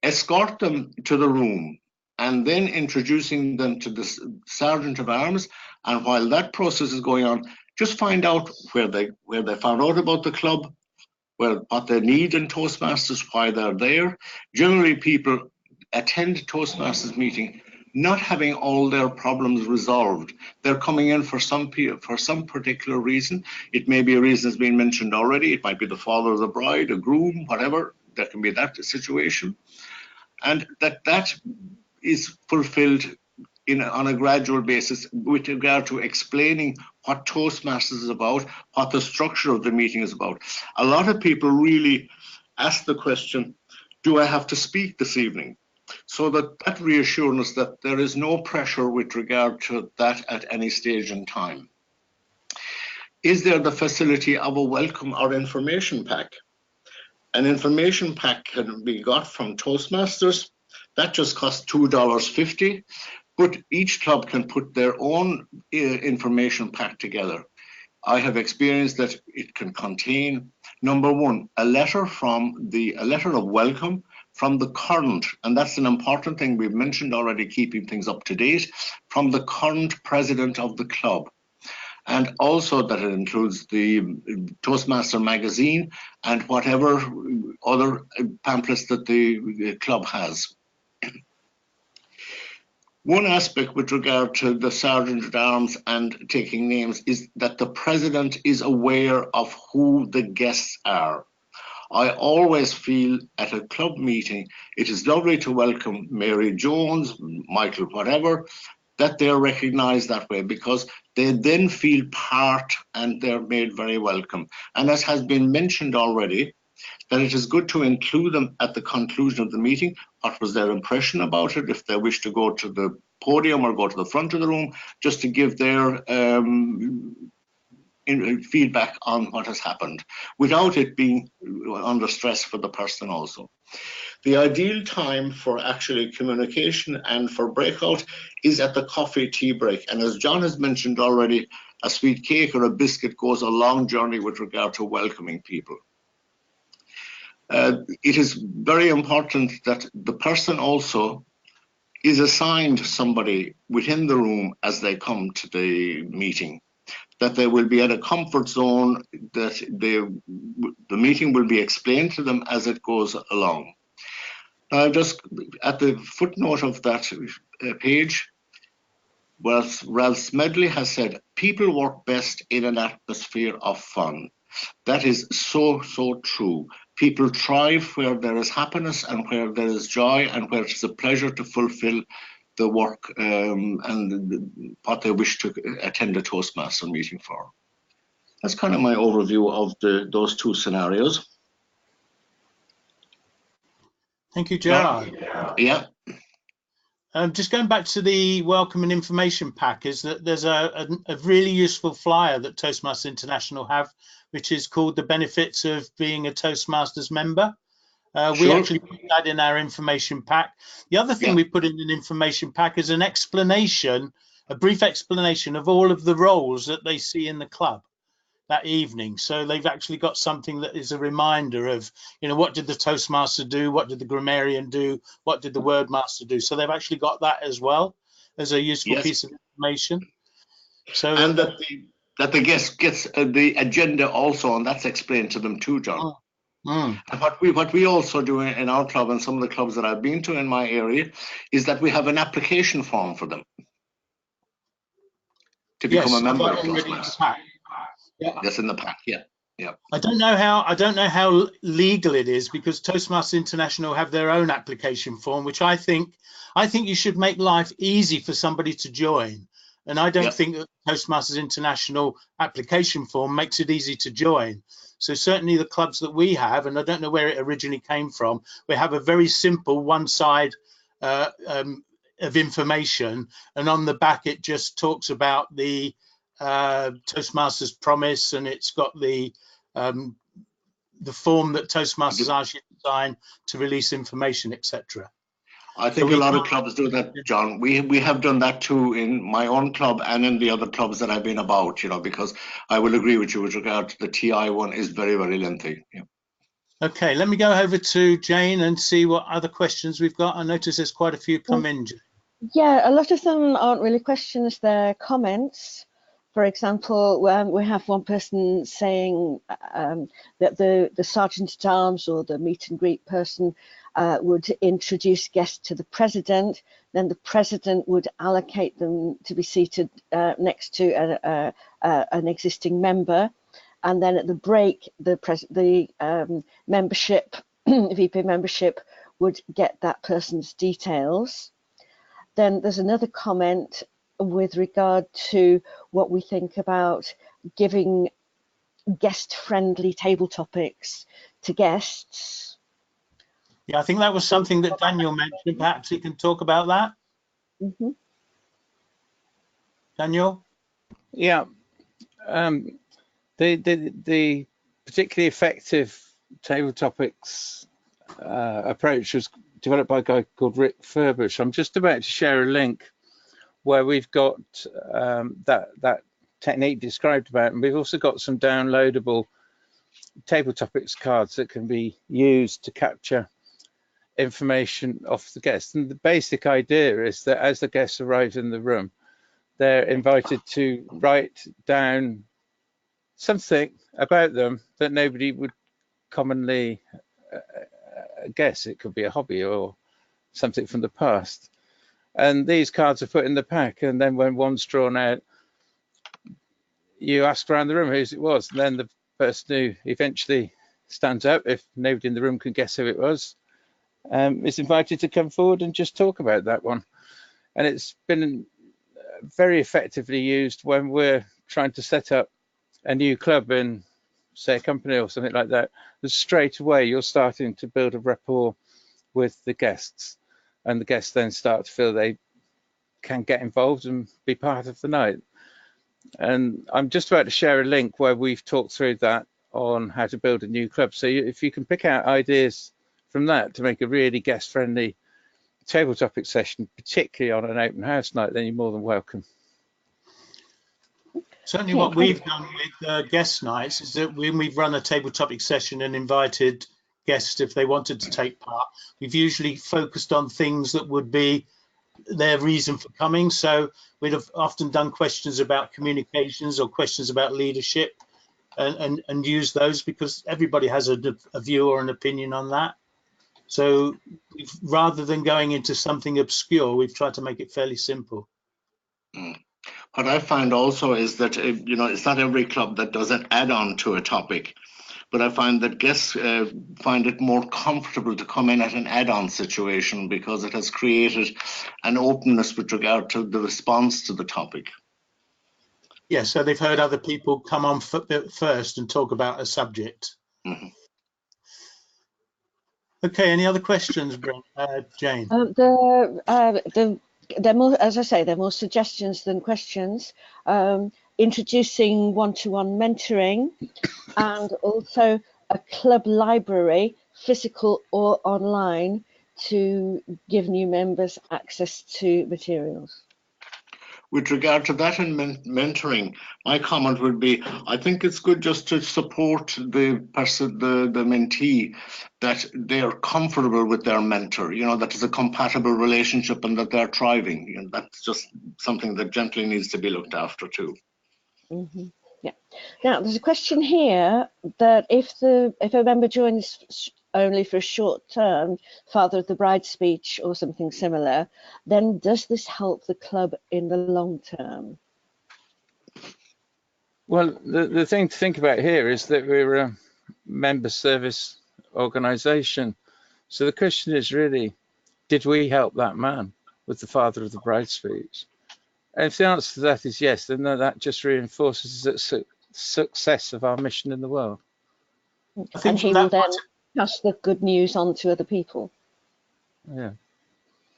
escort them to the room, and then introducing them to the Sergeant of Arms. And while that process is going on, just find out where they found out about the club, what they need in Toastmasters, why they're there. Generally, people attend Toastmasters meeting not having all their problems resolved. They're coming in for some particular reason. It may be a reason that's been mentioned already. It might be the father of the bride, a groom, whatever. There can be that situation. And that is fulfilled on a gradual basis with regard to explaining what Toastmasters is about, what the structure of the meeting is about. A lot of people really ask the question, do I have to speak this evening? So that reassures us that there is no pressure with regard to that at any stage in time. Is there the facility of a welcome or information pack? An information pack can be got from Toastmasters. That just costs $2.50, but each club can put their own information pack together. I have experienced that it can contain, number one, a letter of welcome from the current, and that's an important thing we've mentioned already, keeping things up to date, from the current president of the club. And also that it includes the Toastmaster magazine and whatever other pamphlets that the club has. One aspect with regard to the Sergeant at Arms and taking names is that the president is aware of who the guests are. I always feel at a club meeting, it is lovely to welcome Mary Jones, Michael, whatever, that they're recognized that way, because they then feel part and they're made very welcome. And as has been mentioned already, that it is good to include them at the conclusion of the meeting. What was their impression about it? If they wish to go to the podium or go to the front of the room, just to give their feedback on what has happened, without it being under stress for the person also. The ideal time for actually communication and for breakout is at the coffee tea break. And as John has mentioned already, a sweet cake or a biscuit goes a long journey with regard to welcoming people. It is very important that the person also is assigned somebody within the room as they come to the meeting, that they will be at a comfort zone, that the meeting will be explained to them as it goes along. Now, just at the footnote of that page, Ralph Smedley has said, people work best in an atmosphere of fun. That is so, so true. People thrive where there is happiness and where there is joy and where it's a pleasure to fulfill the work and what they wish to attend a Toastmaster meeting for. That's kind of my overview of those two scenarios. Thank you, Gerard. Yeah. Just going back to the welcome and information pack, is that there's a really useful flyer that Toastmasters International have, which is called the benefits of being a Toastmasters member. We actually put that in our information pack. The other thing we put in an information pack is an explanation, a brief explanation of all of the roles that they see in the club that evening. So they've actually got something that is a reminder of, you know, what did the Toastmaster do? What did the grammarian do? What did the wordmaster do? So they've actually got that as well as a useful piece of information. So and that the guest gets the agenda also, and that's explained to them too, John. And what we also do in our club and some of the clubs that I've been to in my area is that we have an application form for them to become a member of Toastmasters. That's in the pack. Yeah. I don't know how legal it is, because Toastmasters International have their own application form, which I think you should make life easy for somebody to join. And I don't think that Toastmasters International application form makes it easy to join. So certainly the clubs that we have, and I don't know where it originally came from, we have a very simple one side of information, and on the back it just talks about the Toastmasters promise, and it's got the form that Toastmasters ask you to sign to release information, etc. I think a lot of clubs do that, John. We have done that too in my own club and in the other clubs that I've been about, you know, because I will agree with you with regard to the TI one is very, very lengthy. Yeah. Okay, let me go over to Jane and see what other questions we've got. I notice there's quite a few come in. Yeah, a lot of them aren't really questions, they're comments. For example, we have one person saying that the Sergeant at Arms or the meet and greet person would introduce guests to the president, then the president would allocate them to be seated next to an existing member, and then at the break the membership VP membership would get that person's details. Then there's another comment with regard to what we think about giving guest-friendly table topics to guests. Yeah, I think that was something that Daniel mentioned. Perhaps he can talk about that. Daniel? Yeah. The particularly effective table topics approach was developed by a guy called Rick Furbush. I'm just about to share a link where we've got that technique described about, and we've also got some downloadable table topics cards that can be used to capture information off the guests. And the basic idea is that as the guests arrive in the room, they're invited to write down something about them that nobody would commonly guess. It could be a hobby or something from the past. And these cards are put in the pack, and then when one's drawn out, you ask around the room whose it was, and then the person who eventually stands up, if nobody in the room can guess who it was, is invited to come forward and just talk about that one. And it's been very effectively used when we're trying to set up a new club in, say, a company or something like that. But straight away you're starting to build a rapport with the guests, and the guests then start to feel they can get involved and be part of the night. And I'm just about to share a link where we've talked through that on how to build a new club. So if you can pick out ideas from that to make a really guest-friendly table topic session, particularly on an open house night, then you're more than welcome. Certainly what we've done with guest nights is that when we've run a table topic session and invited guests if they wanted to take part, we've usually focused on things that would be their reason for coming. So we'd have often done questions about communications or questions about leadership, and use those because everybody has a view or an opinion on that. So rather than going into something obscure, we've tried to make it fairly simple. What I find also is that, you know, it's not every club that does an add-on to a topic, but I find that guests find it more comfortable to come in at an add-on situation because it has created an openness with regard to the response to the topic. Yeah, so they've heard other people come on first and talk about a subject. Mm-hmm. Okay, any other questions, Jane? They're more, as I say, they're more suggestions than questions. Introducing one-to-one mentoring, and also a club library, physical or online, to give new members access to materials. With regard to that and mentoring, my comment would be, I think it's good just to support the person, the mentee, that they are comfortable with their mentor, you know, that is a compatible relationship and that they're thriving. You know, that's just something that gently needs to be looked after too. Mm-hmm. Yeah. Now, there's a question here that if a member joins only for a short term, father of the bride speech or something similar, then does this help the club in the long term? Well, the thing to think about here is that we're a member service organisation. So the question is really, did we help that man with the father of the bride speech? And if the answer to that is yes, then that just reinforces the success of our mission in the world. And he will then pass the good news on to other people. Yeah.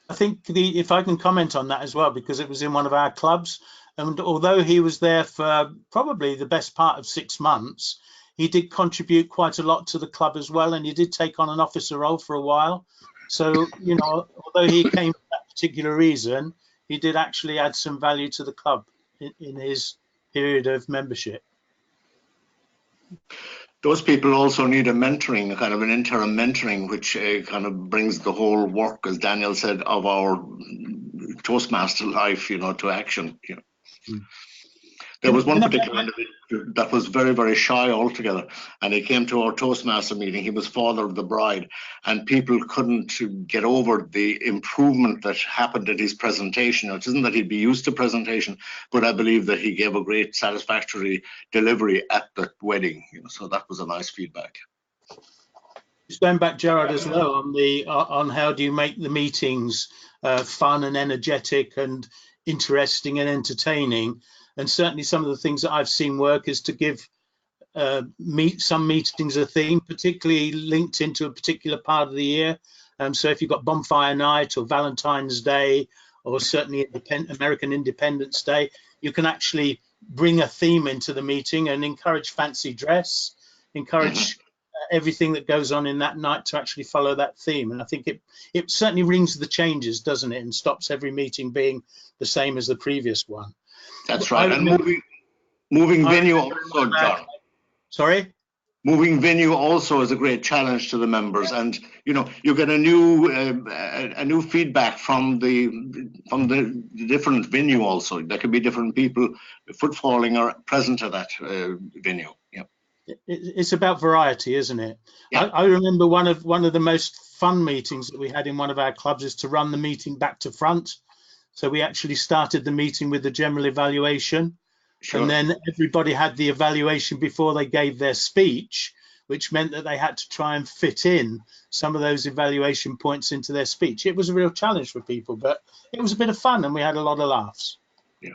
I think if I can comment on that as well, because it was in one of our clubs, and although he was there for probably the best part of 6 months, he did contribute quite a lot to the club as well, and he did take on an officer role for a while. So, you know, although he came for that particular reason, he did actually add some value to the club in his period of membership. Those people also need a mentoring, a kind of an interim mentoring, which kind of brings the whole work, as Daniel said, of our Toastmaster life, you know, to action. You know. Mm. There was one particular individual that was very, very shy altogether, and he came to our Toastmaster meeting. He was father of the bride, and people couldn't get over the improvement that happened at his presentation. It isn't that he'd be used to presentation, but I believe that he gave a great satisfactory delivery at the wedding. You know, so that was a nice feedback. Just going back, Gerard, as well on how do you make the meetings fun and energetic and interesting and entertaining. And certainly some of the things that I've seen work is to give some meetings a theme, particularly linked into a particular part of the year. So if you've got Bonfire Night or Valentine's Day or certainly American Independence Day, you can actually bring a theme into the meeting and encourage fancy dress, encourage everything that goes on in that night to actually follow that theme. And I think it certainly rings the changes, doesn't it, and stops every meeting being the same as the previous one. That's right. And Moving venue also, John. Sorry? Moving venue also is a great challenge to the members, and you know, you get a new feedback from the different venue also. There could be different people footfalling or present at that venue. Yeah. It's about variety, isn't it? Yeah. I remember one of the most fun meetings that we had in one of our clubs is to run the meeting back to front. So we actually started the meeting with the general evaluation. Sure. And then everybody had the evaluation before they gave their speech, which meant that they had to try and fit in some of those evaluation points into their speech. It was a real challenge for people, but it was a bit of fun and we had a lot of laughs. Yeah.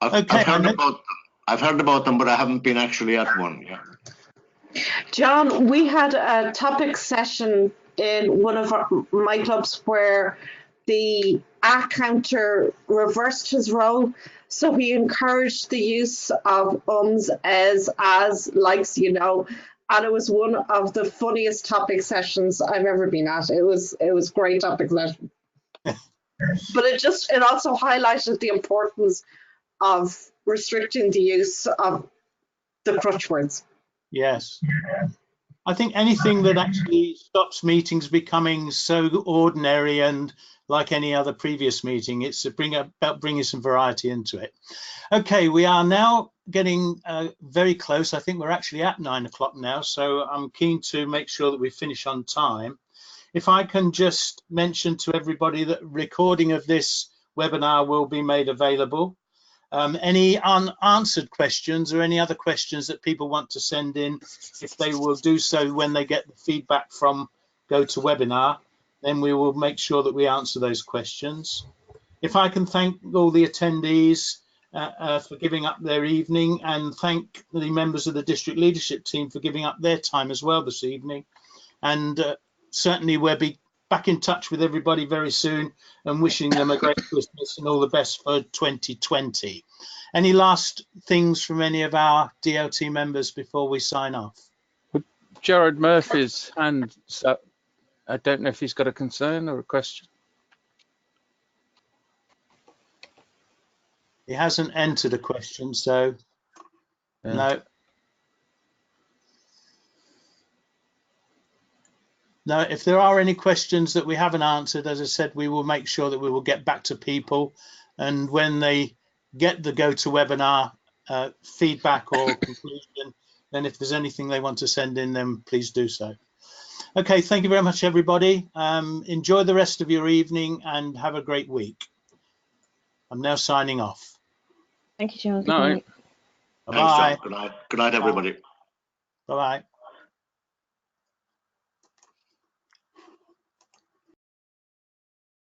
Okay. I've heard about them, but I haven't been actually at one. Yeah. John, we had a topic session in one of my clubs where the counter reversed his role. So he encouraged the use of ums, as, likes, you know, and it was one of the funniest topic sessions I've ever been at. It was great topic session. But it also highlighted the importance of restricting the use of the crutch words. Yes. I think anything that actually stops meetings becoming so ordinary and like any other previous meeting, it's about bringing some variety into it. Okay, we are now getting very close. I think we're actually at 9 o'clock now, so I'm keen to make sure that we finish on time. If I can just mention to everybody that recording of this webinar will be made available. Any unanswered questions or any other questions that people want to send in, if they will do so when they get the feedback from GoToWebinar, then we will make sure that we answer those questions. If I can thank all the attendees for giving up their evening, and thank the members of the district leadership team for giving up their time as well this evening. And certainly we'll be back in touch with everybody very soon and wishing them a great Christmas and all the best for 2020. Any last things from any of our DLT members before we sign off? Gerard Murphy's hand's up. I don't know if he's got a concern or a question. He hasn't entered a question, so yeah. No. No, if there are any questions that we haven't answered, as I said, we will make sure that we will get back to people. And when they get the GoToWebinar feedback or conclusion, then if there's anything they want to send in, then please do so. Okay, thank you very much, everybody. Enjoy the rest of your evening and have a great week. I'm now signing off. Thank you, John. Good night. Bye-bye. Good night. Good night, everybody. Bye-bye.